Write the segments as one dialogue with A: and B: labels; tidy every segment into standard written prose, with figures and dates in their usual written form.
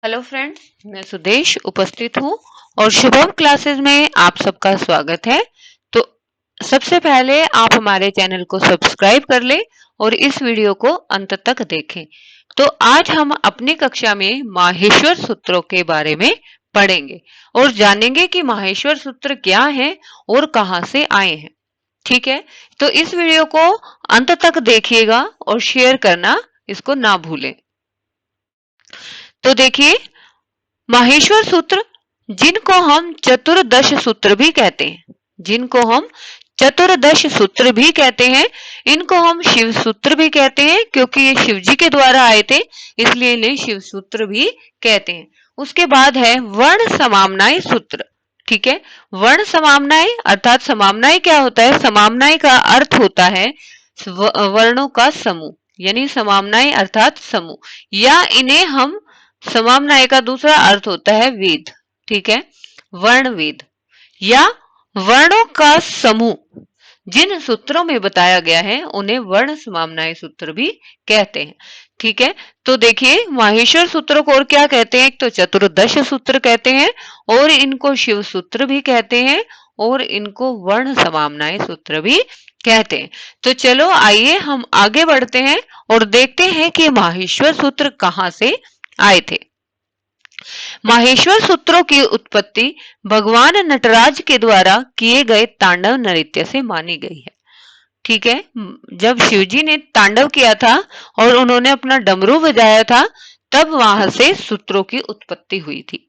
A: Hello friends, मैं सुदेश उपस्थित हूँ और शुभम क्लासेस में आप सबका स्वागत है। तो सबसे पहले आप हमारे चैनल को सब्सक्राइब कर लें और इस वीडियो को अंत तक देखें। तो आज हम अपनी कक्षा में माहेश्वर सूत्रों के बारे में पढ़ेंगे और जानेंगे कि माहेश्वर सूत्र क्या है और कहाँ से आए हैं। ठीक है, तो इस वीडियो को अंत तक देखिएगा और शेयर करना इसको ना भूलें। तो देखिए, माहेश्वर सूत्र जिनको हम चतुर्दश सूत्र भी कहते हैं, जिनको हम चतुर्दश सूत्र भी कहते हैं, इनको हम शिव सूत्र भी कहते हैं क्योंकि ये शिव जी के द्वारा आए थे, इसलिए इन्हें शिव सूत्र भी कहते हैं। उसके बाद है वर्ण समामनाय सूत्र। ठीक है, वर्ण समामनाय अर्थात समामनाय क्या होता है? समामनाय का अर्थ होता है वर्णों का समूह, यानी समामनाय अर्थात समूह, या इन्हें हम समामनाय का दूसरा अर्थ होता है वेद। ठीक है, वर्ण वेद या वर्णों का समूह जिन सूत्रों में बताया गया है उन्हें वर्ण समामनाय सूत्र भी कहते हैं। ठीक है, तो देखिए माहेश्वर सूत्र को और क्या कहते हैं? एक तो चतुर्दश सूत्र कहते हैं और इनको शिव सूत्र भी कहते हैं और इनको वर्ण समामनाय सूत्र भी कहते हैं। तो चलो आइए हम आगे बढ़ते हैं और देखते हैं कि माहेश्वर सूत्र कहाँ से आए थे। माहेश्वर सूत्रों की उत्पत्ति भगवान नटराज के द्वारा किए गए तांडव नृत्य से मानी गई है। ठीक है, जब शिवजी ने तांडव किया था और उन्होंने अपना डमरू बजाया था, तब वहां से सूत्रों की उत्पत्ति हुई थी।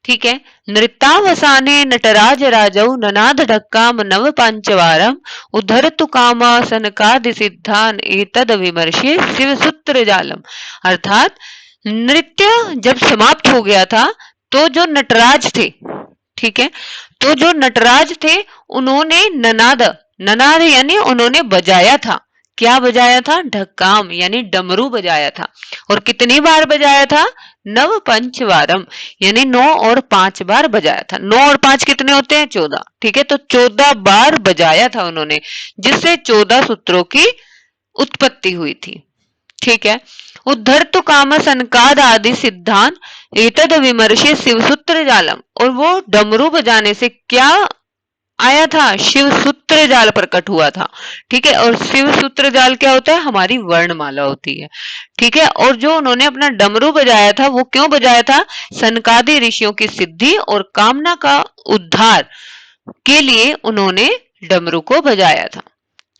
A: ठीक है, नृत्यावसाने नटराज राजौ ननाद ढक्काम नव पांचवारम उद्धरतु कामा सनकादि सिद्धान एतद विमर्शे शिव सूत्र जालम। अर्थात नृत्य जब समाप्त हो गया था तो जो नटराज थे, ठीक है, तो जो नटराज थे उन्होंने ननाद, ननाद यानी उन्होंने बजाया था। क्या बजाया था? ढक्काम यानी डमरू बजाया था। और कितनी बार बजाया था? नव पंचवारम यानी 9 और 5 बार बजाया था। 9 और 5 कितने होते हैं? 14। ठीक है, तो 14 बार बजाया था उन्होंने, जिससे 14 सूत्रों की उत्पत्ति हुई थी। ठीक है, उद्धर्तु काम सनकाद आदि सिद्धांत एतद विमर्शे शिवसूत्र जालम। और वो डमरू बजाने से क्या आया था? शिव सूत्र जाल प्रकट हुआ था। ठीक है, और शिव सूत्र जाल क्या होता है? हमारी वर्णमाला होती है। ठीक है, और जो उन्होंने अपना डमरू बजाया था वो क्यों बजाया था? सनकादि ऋषियों की सिद्धि और कामना का उद्धार के लिए उन्होंने डमरू को बजाया था।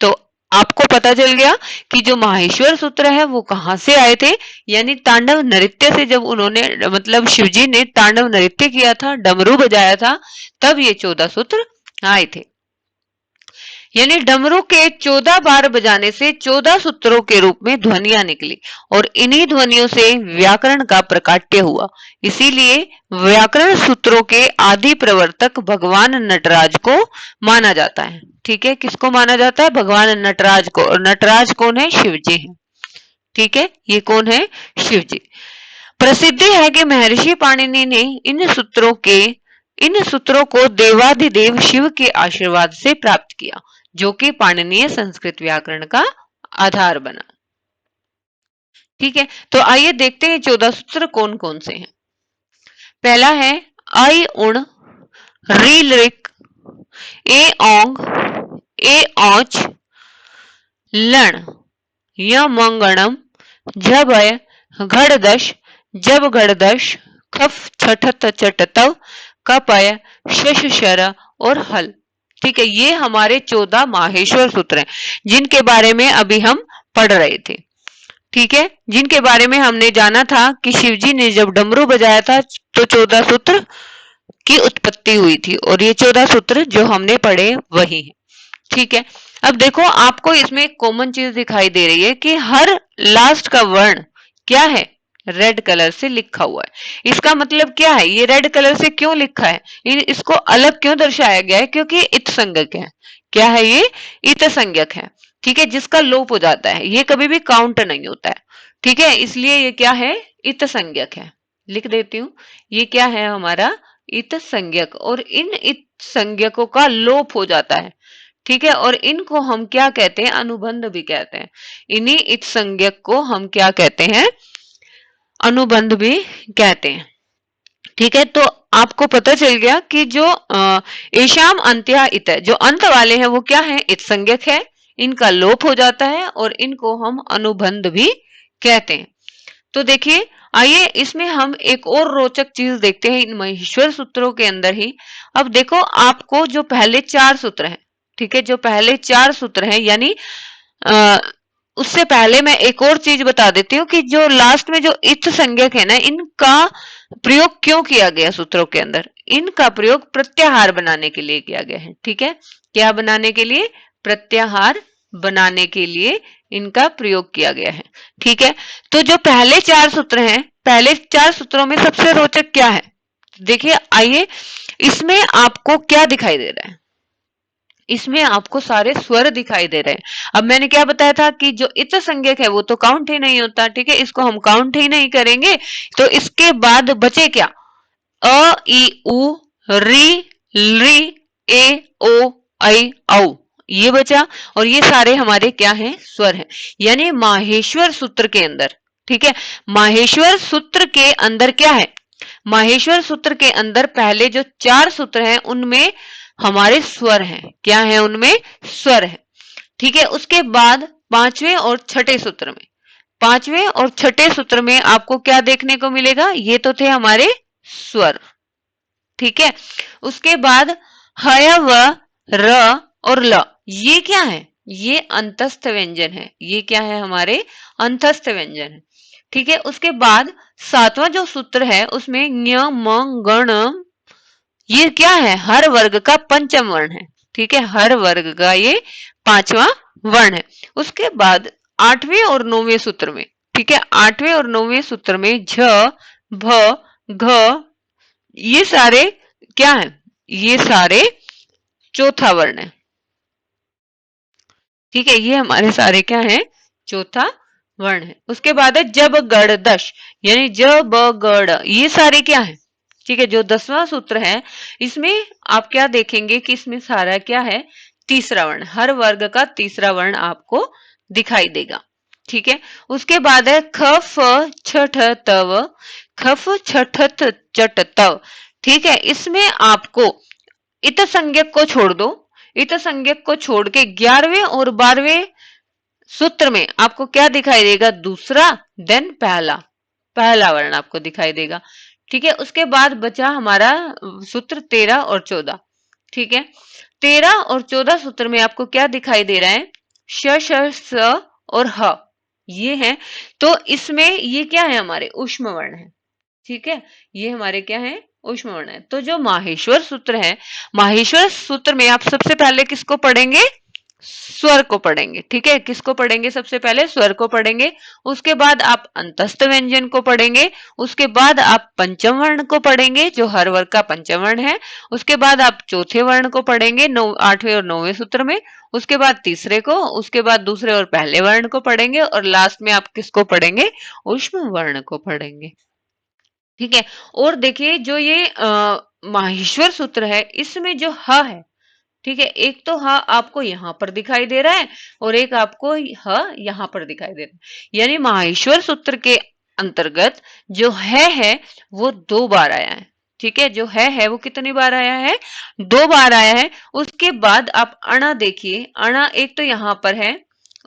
A: तो आपको पता चल गया कि जो माहेश्वर सूत्र है वो कहां से आए थे, यानी तांडव नृत्य से। जब उन्होंने मतलब शिवजी ने तांडव नृत्य किया था, डमरू बजाया था, तब ये 14 सूत्र आए थे। यानी डमरू के 14 बार बजाने से 14 सूत्रों के रूप में ध्वनियां निकली और इन्हीं ध्वनियों से व्याकरण का प्रकाट्य हुआ। इसीलिए व्याकरण सूत्रों के आदि प्रवर्तक भगवान नटराज को माना जाता है। ठीक है, किसको माना जाता है? भगवान नटराज को। और नटराज कौन है? शिव जी है। ठीक है, ये कौन है? शिव जी। प्रसिद्ध है कि महर्षि पाणिनि ने इन सूत्रों को देवाधिदेव शिव के आशीर्वाद से प्राप्त किया, जो कि पाणिनीय संस्कृत व्याकरण का आधार बना। ठीक है, तो आइए देखते हैं 14 सूत्र कौन कौन से हैं। पहला है आई उण री लिक ए ओंग ए औच लण य मंगणम झभय घड़दश जब घड़दश खफ छठत चटतव कपय शशर और हल। ठीक है, ये हमारे 14 माहेश्वर सूत्र हैं जिनके बारे में अभी हम पढ़ रहे थे। ठीक है, जिनके बारे में हमने जाना था कि शिवजी ने जब डमरू बजाया था तो 14 सूत्र की उत्पत्ति हुई थी और ये 14 सूत्र जो हमने पढ़े वही है। ठीक है, अब देखो आपको इसमें एक कॉमन चीज दिखाई दे रही है कि हर लास्ट का वर्ण क्या है? रेड कलर से लिखा हुआ है। इसका मतलब क्या है? ये रेड कलर से क्यों लिखा है? इसको अलग क्यों दर्शाया गया है? क्योंकि इत संज्ञक है। क्या है ये? इत संज्ञक है। ठीक है, जिसका लोप हो जाता है, ये कभी भी काउंट नहीं होता है। ठीक है, इसलिए ये क्या है? इत संज्ञक है। लिख देती हूँ, ये क्या है? हमारा इत संज्ञक। और इन इत संज्ञकों का लोप हो जाता है। ठीक है, और इनको हम क्या कहते हैं? अनुबंध भी कहते हैं। इन्हीं इत संज्ञक को हम क्या कहते हैं? अनुबंध भी कहते हैं। ठीक है, तो आपको पता चल गया कि जो एशाम अंत्या इत है, जो अंत वाले हैं वो क्या है, इत संज्ञक है, इनका लोप हो जाता है और इनको हम अनुबंध भी कहते हैं। तो देखिए, आइए इसमें हम एक और रोचक चीज देखते हैं इन महेश्वर सूत्रों के अंदर ही। अब देखो, आपको जो पहले 4 सूत्र हैं, ठीक है, जो पहले 4 सूत्र हैं, यानी आ, उससे पहले मैं एक और चीज बता देती हूँ कि जो लास्ट में जो इत संज्ञक है ना, इनका प्रयोग क्यों किया गया सूत्रों के अंदर। इनका प्रयोग प्रत्याहार बनाने के लिए किया गया है। ठीक है, क्या बनाने के लिए, प्रत्याहार बनाने के लिए इनका प्रयोग किया गया है। ठीक है, तो जो पहले 4 सूत्र हैं, पहले 4 सूत्रों में सबसे रोचक क्या है, देखिए आइए, इसमें आपको क्या दिखाई दे रहा है, इसमें आपको सारे स्वर दिखाई दे रहे हैं। अब मैंने क्या बताया था कि जो इत संज्ञक है वो तो काउंट ही नहीं होता। ठीक है, इसको हम काउंट ही नहीं करेंगे, तो इसके बाद बचे क्या, अ ई उ री ली ए ओ ऐ औ, ये बचा, और ये सारे हमारे क्या हैं, स्वर हैं। यानी माहेश्वर सूत्र के अंदर, ठीक है, माहेश्वर सूत्र के अंदर क्या है, माहेश्वर सूत्र के अंदर पहले जो 4 सूत्र हैं उनमें हमारे स्वर हैं। क्या है, उनमें स्वर है। ठीक है, उसके बाद 5वें और 6ठे सूत्र में, 5वें और 6ठे सूत्र में आपको क्या देखने को मिलेगा, ये तो थे हमारे स्वर। ठीक है, उसके बाद हय व र और ल, ये क्या है, ये अंतस्थ व्यंजन है। ये क्या है, हमारे अंतस्थ व्यंजन है। ठीक है, उसके बाद 7वां जो सूत्र है उसमें ञ म गण, ये क्या है, हर वर्ग का पंचम वर्ण है। ठीक है, हर वर्ग का ये 5वां वर्ण है। उसके बाद 8वें और 9वें सूत्र में, ठीक है, 8वें और 9वें सूत्र में झ भ घ, ये सारे क्या है, ये सारे चौथा वर्ण है। ठीक है, ये हमारे सारे क्या है, चौथा वर्ण है। उसके बाद है जब गढ़ दश, यानी ज ब गढ़, ये सारे क्या है। ठीक है, जो 10वां सूत्र है इसमें आप क्या देखेंगे कि इसमें सारा क्या है, तीसरा वर्ण, हर वर्ग का तीसरा वर्ण आपको दिखाई देगा। ठीक है, उसके बाद है ख फ छ ठ तव, खफ छठ चट तव। ठीक है, इसमें आपको इत संज्ञक को छोड़ दो, इत संज्ञक को छोड़ के 11वें और 12वें सूत्र में आपको क्या दिखाई देगा, दूसरा, देन पहला, पहला वर्ण आपको दिखाई देगा। ठीक है, उसके बाद बचा हमारा सूत्र 13 और 14। ठीक है, 13 और 14 सूत्र में आपको क्या दिखाई दे रहा है, श श स और ह, ये है। तो इसमें ये क्या है, हमारे ऊष्म वर्ण है। ठीक है, ये हमारे क्या है, ऊष्म वर्ण है। तो जो माहेश्वर सूत्र है, माहेश्वर सूत्र में आप सबसे पहले किसको पढ़ेंगे, स्वर को पढ़ेंगे। ठीक है, किसको पढ़ेंगे, सबसे पहले स्वर को पढ़ेंगे। उसके बाद आप अंतस्थ व्यंजन को पढ़ेंगे। उसके बाद आप पंचम वर्ण को पढ़ेंगे, जो हर वर्ग का पंचम वर्ण है। उसके बाद आप चौथे वर्ण को पढ़ेंगे 8वें और 9वें सूत्र में। उसके बाद तीसरे को, उसके बाद दूसरे और पहले वर्ण को पढ़ेंगे, और लास्ट में आप किसको पढ़ेंगे, ऊष्म वर्ण को पढ़ेंगे। ठीक है, और देखिए जो ये माहेश्वर सूत्र है इसमें जो ह है, ठीक है, एक तो ह आपको यहां पर दिखाई दे रहा है और एक आपको ह यहां पर दिखाई दे रहा है। यानी माहेश्वर सूत्र के अंतर्गत जो है वो 2 बार आया है। ठीक है, जो है वो कितनी बार आया है, 2 बार आया है। उसके बाद आप अणा देखिए, अणा एक तो यहां पर है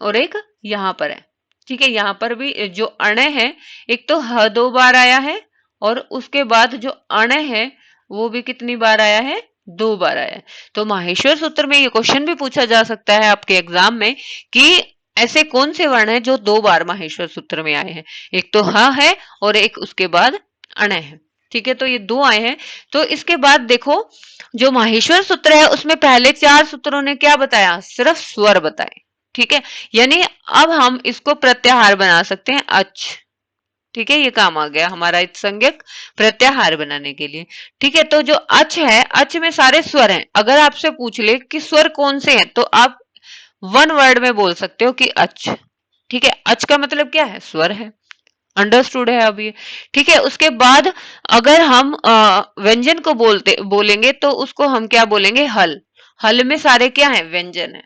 A: और एक यहां पर है। ठीक है, यहां पर भी जो अणे है, एक तो ह 2 बार आया है और उसके बाद जो अणे है वो भी कितनी बार आया है, 2 बार आया है। तो माहेश्वर सूत्र में ये क्वेश्चन भी पूछा जा सकता है आपके एग्जाम में कि ऐसे कौन से वर्ण हैं जो 2 बार माहेश्वर सूत्र में आए हैं। एक तो ह है और एक उसके बाद अणय है। ठीक है, तो ये 2 आए हैं। तो इसके बाद देखो, जो माहेश्वर सूत्र है उसमें पहले 4 सूत्रों ने क्या बताया, सिर्फ स्वर बताए। ठीक है, यानी अब हम इसको प्रत्याहार बना सकते हैं, अच। ठीक है, ये काम आ गया हमारा इत संज्ञक प्रत्याहार बनाने के लिए। ठीक है, तो जो अच है, अच में सारे स्वर हैं। अगर आपसे पूछ ले कि स्वर कौन से हैं, तो आप 1 वर्ड में बोल सकते हो कि अच। ठीक है, अच का मतलब क्या है, स्वर है। अंडरस्टूड है अब ये। ठीक है, उसके बाद अगर हम व्यंजन को बोलेंगे तो उसको हम क्या बोलेंगे, हल। हल में सारे क्या है, व्यंजन है।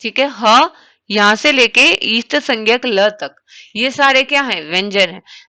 A: ठीक है, ह यहां से लेके ईस्ट संज्ञक ल तक, ये सारे क्या है, व्यंजन है।